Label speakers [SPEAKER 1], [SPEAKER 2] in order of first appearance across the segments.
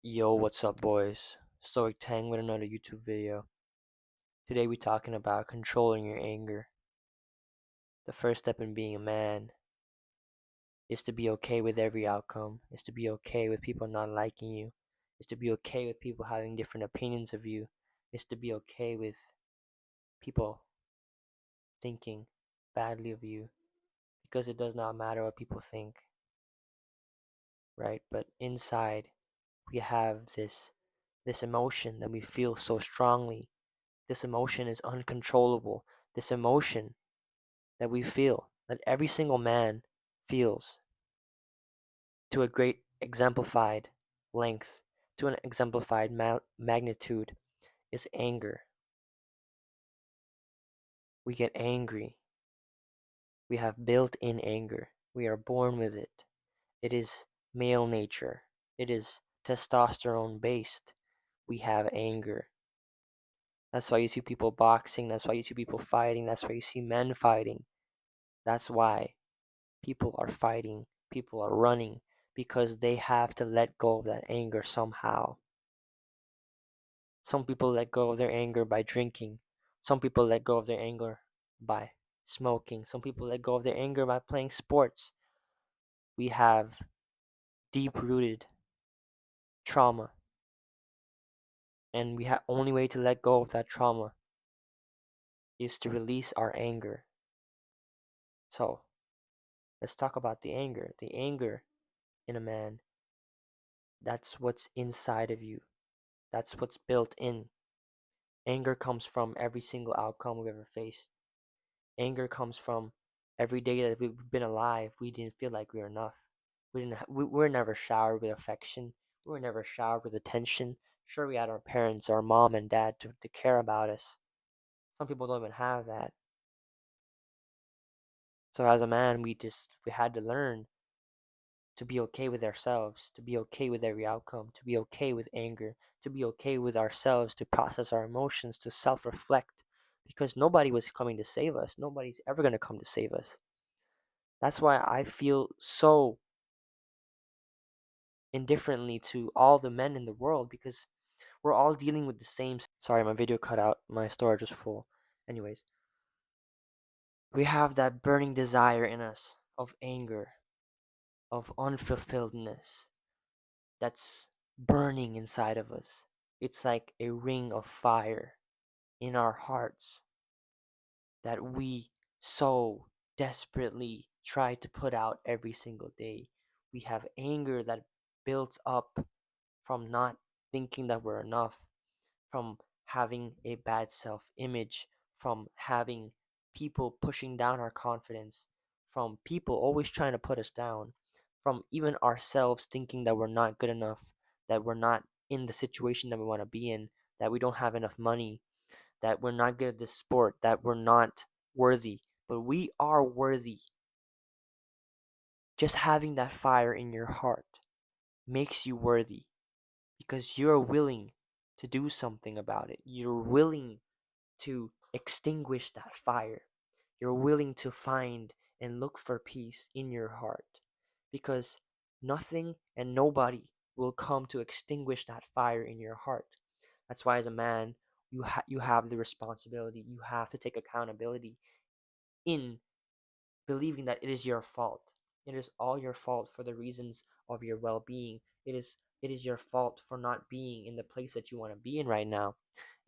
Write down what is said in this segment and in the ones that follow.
[SPEAKER 1] Yo, what's up, boys? Stoic Tang with another YouTube video. Today we're talking about controlling your anger. The first step in being a man is to be okay with every outcome, is to be okay with people not liking you, is to be okay with people having different opinions of you, is to be okay with people thinking badly of you, because it does not matter what people think, right? But inside, we have this emotion that we feel so strongly. This emotion is uncontrollable. This emotion that we feel, that every single man feels, to a great exemplified length, to an exemplified magnitude, is anger. We get angry. We have built in anger. We are born with it. It is male nature. It is testosterone based. We have anger. That's why you see people boxing. That's why you see people fighting. That's why you see men fighting. That's why people are fighting, people are running, because they have to let go of that anger somehow. Some people let go of their anger by drinking. Some people let go of their anger by smoking. Some people let go of their anger by playing sports. We have deep rooted trauma, and we have only way to let go of that trauma is to release our anger. So let's talk about the anger. The anger in a man, that's what's inside of you. That's what's built in. Anger comes from every single outcome we've ever faced. Anger comes from every day that we've been alive, we didn't feel like we were enough. We were never showered with affection. We were never showered with attention. Sure, we had our parents, our mom and dad to care about us. Some people don't even have that. So as a man, we had to learn to be okay with ourselves, to be okay with every outcome, to be okay with anger, to be okay with ourselves, to process our emotions, to self reflect, because nobody was coming to save us. Nobody's ever going to come to save us. That's why I feel so indifferently to all the men in the world, because we're all dealing with the same. Sorry, my video cut out, my storage was full. Anyways, we have that burning desire in us of anger, of unfulfilledness, that's burning inside of us. It's like a ring of fire in our hearts that we so desperately try to put out every single day. We have anger that builds up from not thinking that we're enough, from having a bad self image, from having people pushing down our confidence, from people always trying to put us down, from even ourselves thinking that we're not good enough, that we're not in the situation that we want to be in, that we don't have enough money, that we're not good at this sport, that we're not worthy. But we are worthy. Just having that fire in your heart makes you worthy, because you're willing to do something about it. You're willing to extinguish that fire. You're willing to find and look for peace in your heart, because nothing and nobody will come to extinguish that fire in your heart. That's why, as a man, you have the responsibility. You have to take accountability in believing that it is your fault. It is all your fault for the reasons of your well-being. It is your fault for not being in the place that you want to be in right now.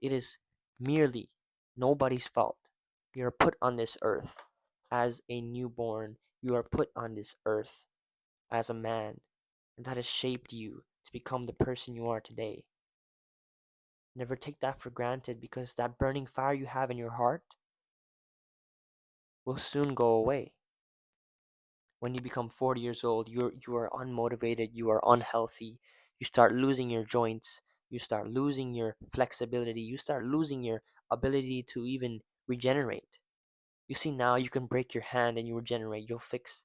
[SPEAKER 1] It is merely nobody's fault. You are put on this earth as a newborn. You are put on this earth as a man, and that has shaped you to become the person you are today. Never take that for granted, because that burning fire you have in your heart will soon go away. When you become 40 years old, you are unmotivated, you are unhealthy, you start losing your joints, you start losing your flexibility, you start losing your ability to even regenerate. You see, now you can break your hand and you regenerate. You'll fix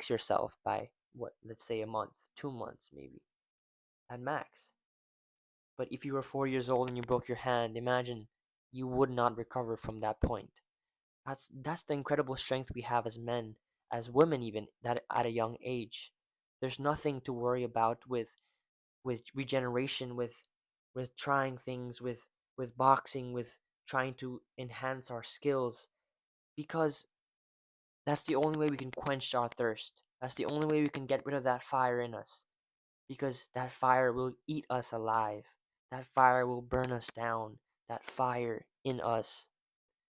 [SPEAKER 1] yourself by, what, let's say a month, 2 months maybe at max. But if you were 4 years old and you broke your hand, imagine, you would not recover from that point. That's the incredible strength we have as men, as women even, that at a young age. There's nothing to worry about with with regeneration, with trying things, with boxing, with trying to enhance our skills, because that's the only way we can quench our thirst. That's the only way we can get rid of that fire in us, because that fire will eat us alive. That fire will burn us down. That fire in us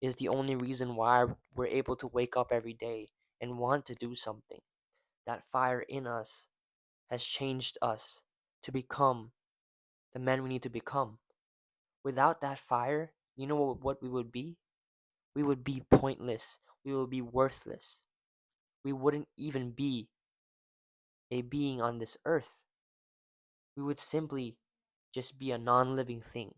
[SPEAKER 1] is the only reason why we're able to wake up every day and want to do something. That fire in us has changed us to become the men we need to become. Without that fire, you know what we would be? We would be pointless. We would be worthless. We wouldn't even be a being on this earth. We would simply just be a non-living thing.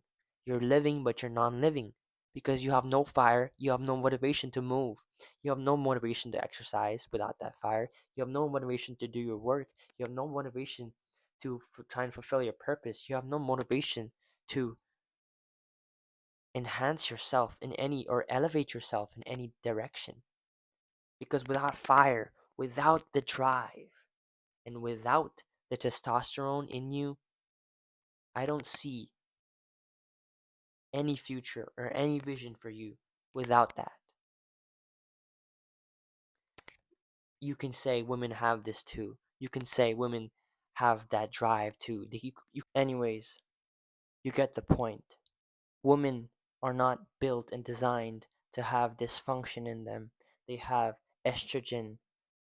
[SPEAKER 1] You're living, but you're non-living because you have no fire, you have no motivation to move, you have no motivation to exercise without that fire, you have no motivation to do your work, you have no motivation to try and fulfill your purpose, you have no motivation to enhance yourself in any or elevate yourself in any direction. Because without fire, without the drive, and without the testosterone in you, I don't see any future or any vision for you without that. You can say women have this too. You can say women have that drive too. Anyways, you get the point. Women are not built and designed to have dysfunction in them. They have estrogen,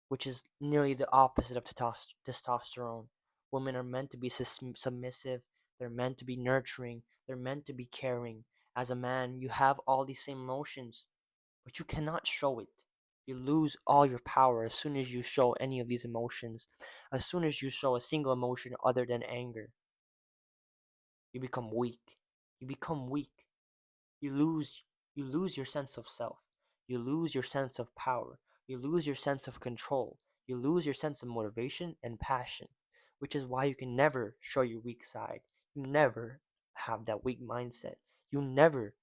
[SPEAKER 1] which is nearly the opposite of testosterone. Women are meant to be submissive, they're meant to be nurturing, they're meant to be caring. As a man, you have all these same emotions, but you cannot show it. You lose all your power as soon as you show any of these emotions. As soon as you show a single emotion other than anger, you become weak. You become weak. You lose you lose your sense of self. You lose your sense of power. You lose your sense of control. You lose your sense of motivation and passion, which is why you can never show your weak side. You never have that weak mindset. You never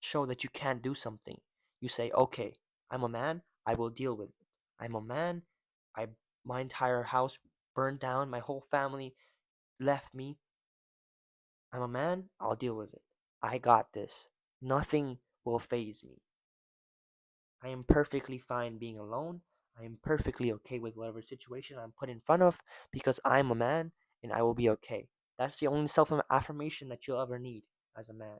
[SPEAKER 1] show that you can't do something. You say, okay, I'm a man, I will deal with it. I'm a man, I my entire house burned down, my whole family left me. I'm a man, I'll deal with it. I got this. Nothing will faze me. I am perfectly fine being alone. I am perfectly okay with whatever situation I'm put in front of because I'm a man and I will be okay. That's the only self affirmation that you'll ever need as a man.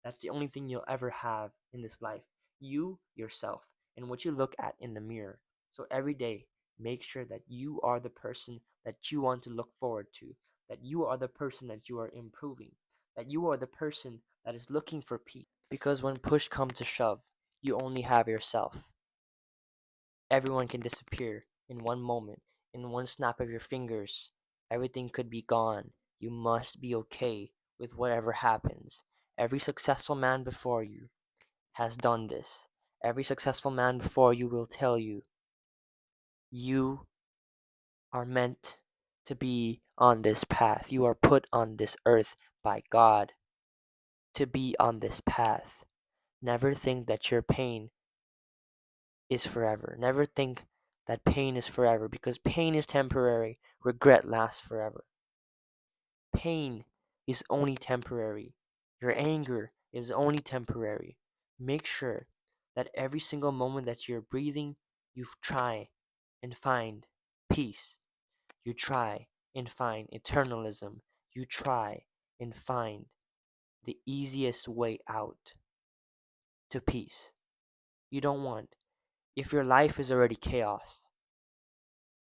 [SPEAKER 1] That's the only thing you'll ever have in this life. You, yourself, and what you look at in the mirror. So every day, make sure that you are the person that you want to look forward to, that you are the person that you are improving, that you are the person that is looking for peace. Because when push comes to shove, you only have yourself. Everyone can disappear in one moment, in one snap of your fingers. Everything could be gone. You must be okay with whatever happens. Every successful man before you has done this. Every successful man before you will tell you, you are meant to be on this path. You are put on this earth by God to be on this path. Never think that your pain is forever. Never think that pain is forever because pain is temporary. Regret lasts forever. Pain is only temporary. Your anger is only temporary. Make sure that every single moment that you're breathing, you try and find peace. You try and find eternalism. You try and find the easiest way out to peace. You don't want, if your life is already chaos,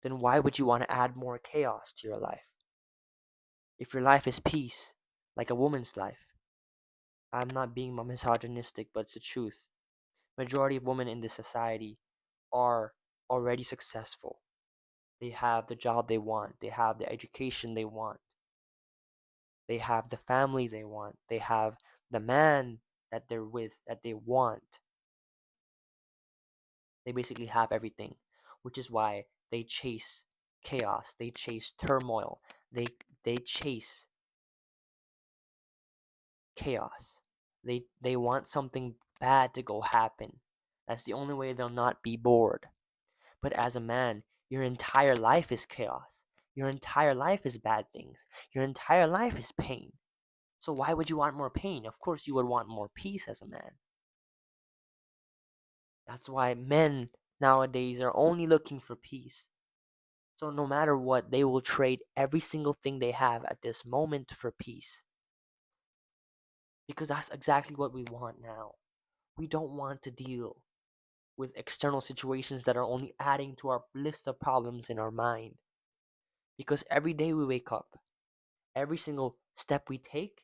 [SPEAKER 1] then why would you want to add more chaos to your life? If your life is peace, like a woman's life, I'm not being misogynistic, but it's the truth. Majority of women in this society are already successful. They have the job they want. They have the education they want. They have the family they want. They have the man that they're with that they want. They basically have everything, which is why they chase chaos. They chase turmoil. They they chase chaos. They want something bad to go happen. That's the only way they'll not be bored. But as a man, your entire life is chaos. Your entire life is bad things. Your entire life is pain. So why would you want more pain? Of course you would want more peace as a man. That's why men nowadays are only looking for peace. So no matter what, they will trade every single thing they have at this moment for peace. Because that's exactly what we want now. We don't want to deal with external situations that are only adding to our list of problems in our mind. Because every day we wake up, every single step we take,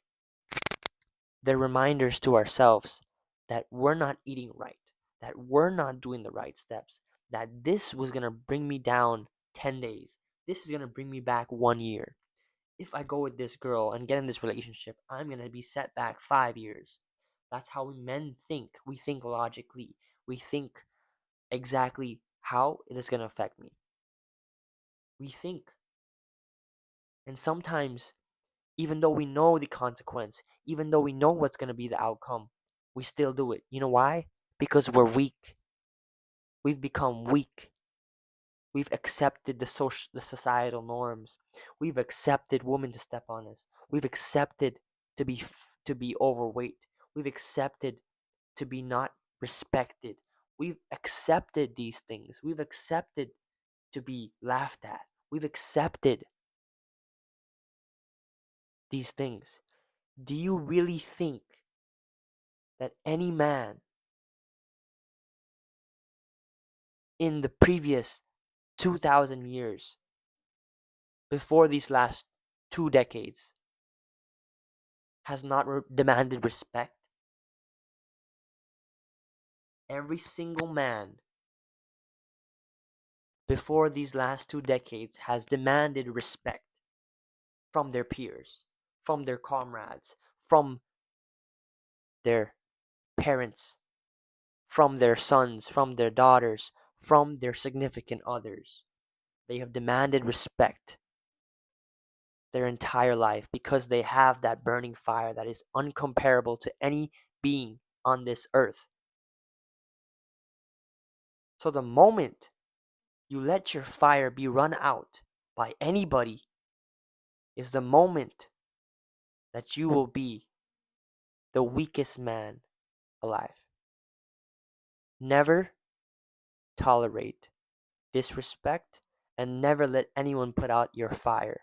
[SPEAKER 1] they're reminders to ourselves that we're not eating right, that we're not doing the right steps, that this was going to bring me down 10 days. This is going to bring me back 1 year. If I go with this girl and get in this relationship, I'm going to be set back 5 years. That's how we men think. We think logically. We think exactly how it is going to affect me. We think. And sometimes, even though we know the consequence, even though we know what's going to be the outcome, we still do it. You know why? Because we're weak. We've become weak. We've accepted the societal norms. We've accepted women to step on us. We've accepted to be overweight. We've accepted to be not respected. We've accepted these things. We've accepted to be laughed at. We've accepted these things. Do you really think that any man in the previous 2,000 years, before these last 2 decades, has not demanded respect? Every single man before these last 2 decades has demanded respect from their peers, from their comrades, from their parents, from their sons, from their daughters, from their significant others. They have demanded respect their entire life because they have that burning fire that is uncomparable to any being on this earth. So the moment you let your fire be run out by anybody is the moment that you will be the weakest man alive. Never tolerate disrespect and never let anyone put out your fire,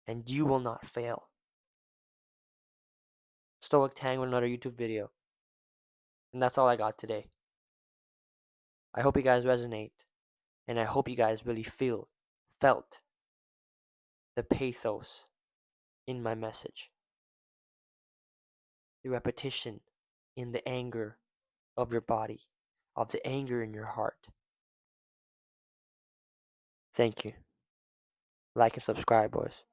[SPEAKER 1] and you will not fail. Stoic Tang with another YouTube video. And that's all I got today. I hope you guys resonate, and I hope you guys really felt the pathos in my message. The repetition in the anger of your body, of the anger in your heart. Thank you. Like and subscribe, boys.